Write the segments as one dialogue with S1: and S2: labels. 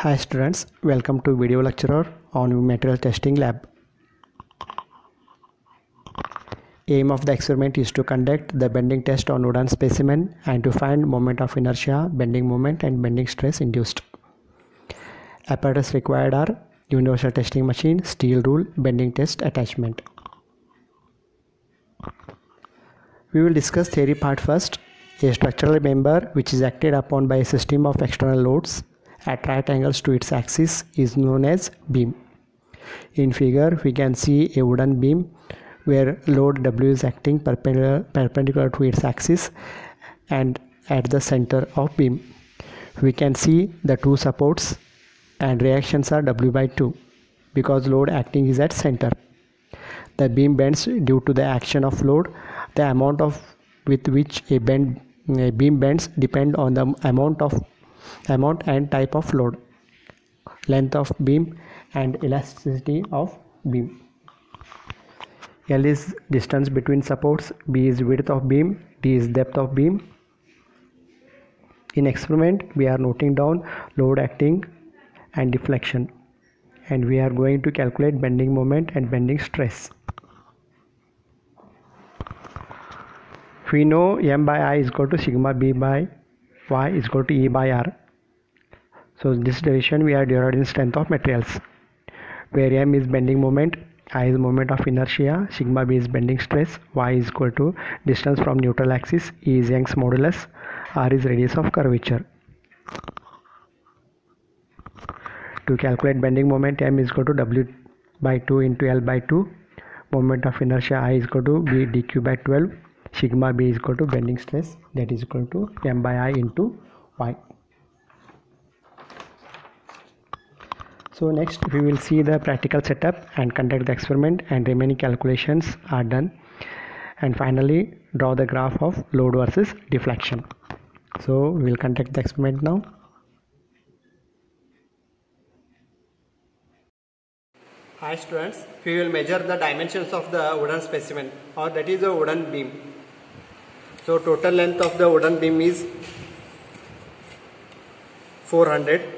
S1: Hi students, welcome to video lecture on material testing lab. Aim of the experiment is to conduct the bending test on wooden specimen and to find moment of inertia, bending moment and bending stress induced. Apparatus required are universal testing machine, steel rule, bending test attachment. We will discuss theory part first. A structural member which is acted upon by a system of external loads at right angles to its axis is known as beam. In figure we can see a wooden beam where load W is acting perpendicular to its axis and at the center of beam. We can see the two supports and reactions are W by 2 because load acting is at center. The beam bends due to the action of load. The amount with which a beam bends depend on the amount and type of load, length of beam and elasticity of beam. L is distance between supports, B is width of beam, D is depth of beam. In experiment we are noting down load acting and deflection, and we are going to calculate bending moment and bending stress. We know M by I is equal to sigma B by Y is equal to E by R. So this derivation we are derived in strength of materials, where M is bending moment, I is moment of inertia, sigma B is bending stress, Y is equal to distance from neutral axis, E is Young's modulus, R is radius of curvature. To calculate bending moment, M is equal to W by 2 into L by 2, moment of inertia I is equal to B dq by 12, sigma B is equal to bending stress, that is equal to M by I into Y. So next we will see the practical setup and conduct the experiment, and remaining calculations are done, and finally draw the graph of load versus deflection. So we will conduct the experiment now. Hi students, we will measure the dimensions of the wooden specimen, or that is a wooden beam. So total length of the wooden beam is 400.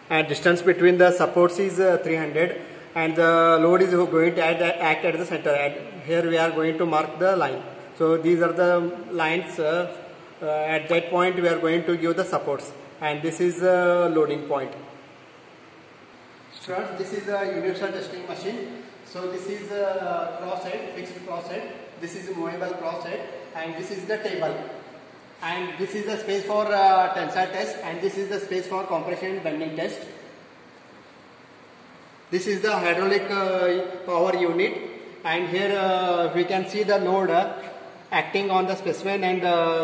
S1: And distance between the supports is 300, and the load is going to act at the center, and here we are going to mark the line. So these are the lines. At that point we are going to give the supports, and this is the loading point. Students, this is a universal testing machine. So this is a crosshead, fixed crosshead, this is a movable crosshead, and this is the table. And this is the space for tensile test, and this is the space for compression and bending test. This is the hydraulic power unit, and here we can see the load acting on the specimen and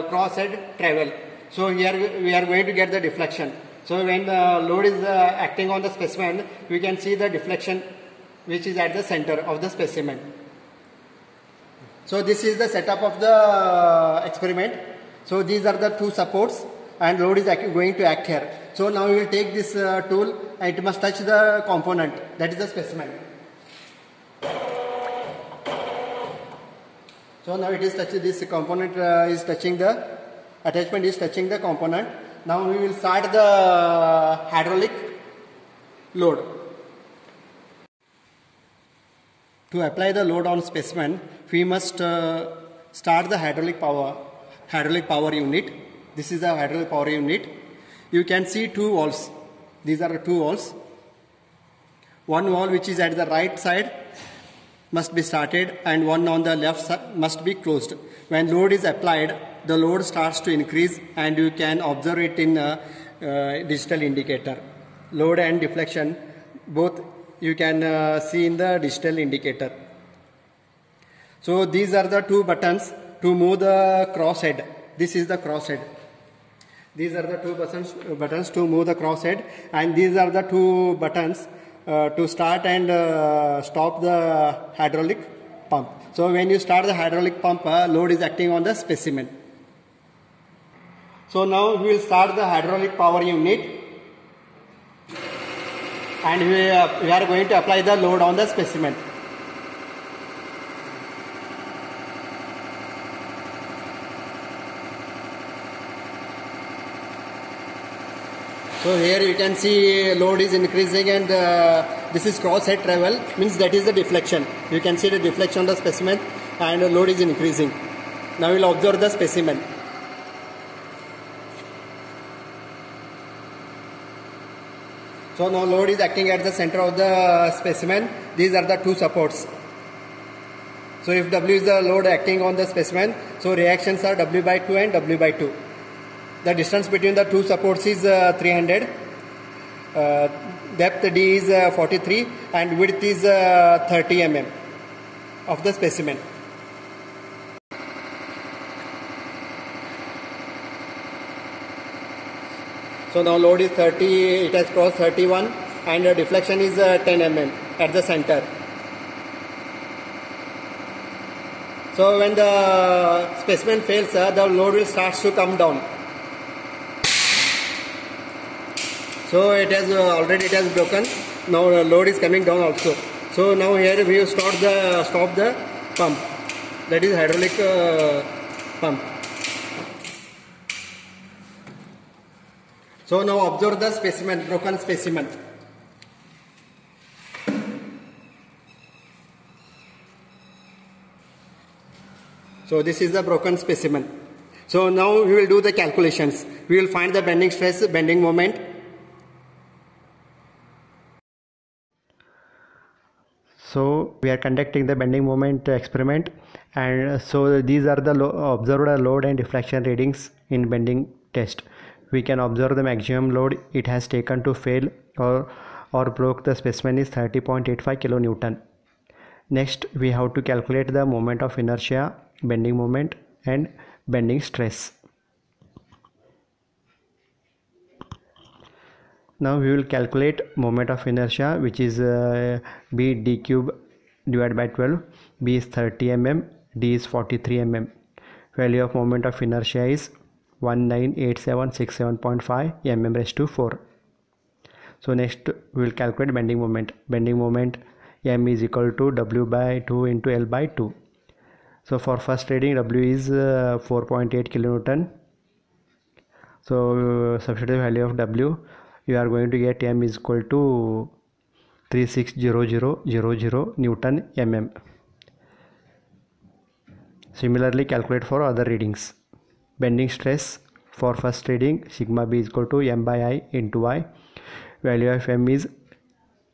S1: crosshead travel. So here we are going to get the deflection. So when the load is acting on the specimen, we can see the deflection which is at the center of the specimen. So this is the setup of the experiment. So these are the two supports, and load is going to act here. So now we will take this tool, and it must touch the component, that is the specimen. So now it is touching, this component is touching the attachment is touching the component. Now we will start the hydraulic load. To apply the load on specimen, we must start the hydraulic power unit. This is the hydraulic power unit. You can see two valves. These are two valves. One valve which is at the right side must be started, and one on the left side must be closed. When load is applied, the load starts to increase, and you can observe it in a digital indicator. Load and deflection both you can see in the digital indicator. So these are the two buttons to move the crosshead. This is the crosshead. These are the two buttons to move the crosshead, and these are the two buttons to start and stop the hydraulic pump. So when you start the hydraulic pump, load is acting on the specimen. So now we will start the hydraulic power unit, and we are going to apply the load on the specimen. So here you can see load is increasing, and this is cross head travel, means that is the deflection. You can see the deflection on the specimen, and the load is increasing. Now we will observe the specimen. So now load is acting at the center of the specimen. These are the two supports. So if W is the load acting on the specimen, so reactions are W by 2 and W by 2. The distance between the two supports is 300. Depth D is 43 and width is 30 mm of the specimen. So now load is 30, it has crossed 31, and the deflection is 10 mm at the center. So when the specimen fails, the load will start to come down. So it has already broken. Now the load is coming down also. So now here we stop the pump. That is hydraulic pump. So now observe the specimen, broken specimen. So this is the broken specimen. So now we will do the calculations. We will find the bending stress, bending moment. So we are conducting the bending moment experiment, and so these are the observed load and deflection readings in bending test. We can observe the maximum load it has taken to fail or broke the specimen is 30.85 kilonewton. Next we have to calculate the moment of inertia, bending moment and bending stress. Now we will calculate moment of inertia, which is B d cube divided by 12. B is 30 mm, D is 43 mm. Value of moment of inertia is 198767.5 mm raised to 4. So next we will calculate bending moment. Bending moment M is equal to W by 2 into L by 2. So for first reading W is 4.8 kilonewton. So substitute value of W, you are going to get M is equal to 360000 Newton mm. Similarly calculate for other readings. Bending stress for first reading, sigma B is equal to M by I into I. Value of M is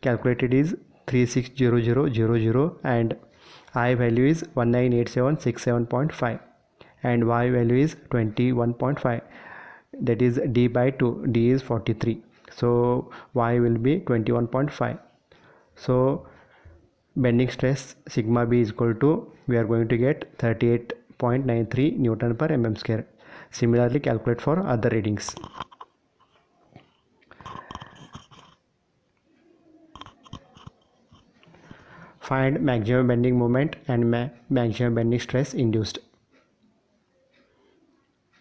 S1: calculated is 360000 and I value is 198767.5 and Y value is 21.5. That is D by 2. D is 43. So Y will be 21.5. So bending stress sigma B is equal to, we are going to get 38.93 Newton per mm square. Similarly calculate for other readings. Find maximum bending moment and maximum bending stress induced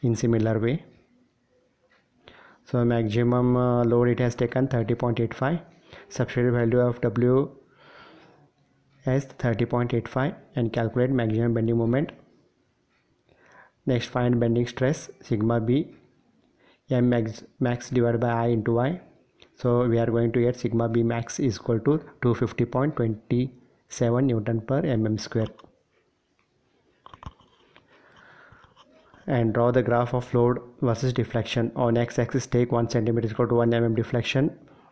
S1: in similar way. So maximum load it has taken 30.85. Substitute value of W as 30.85 and calculate maximum bending moment. Next find bending stress sigma B M max divided by I into Y. So we are going to get sigma B max is equal to 250.27 Newton per mm square. And draw the graph of load versus deflection. On x-axis take 1 cm is equal to 1 mm deflection.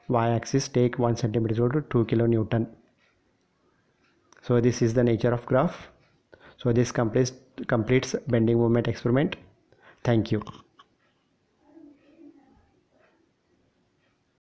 S1: Y-axis take 1 cm is equal to 2 kilonewton. So this is the nature of graph. So this completes bending moment experiment. Thank you.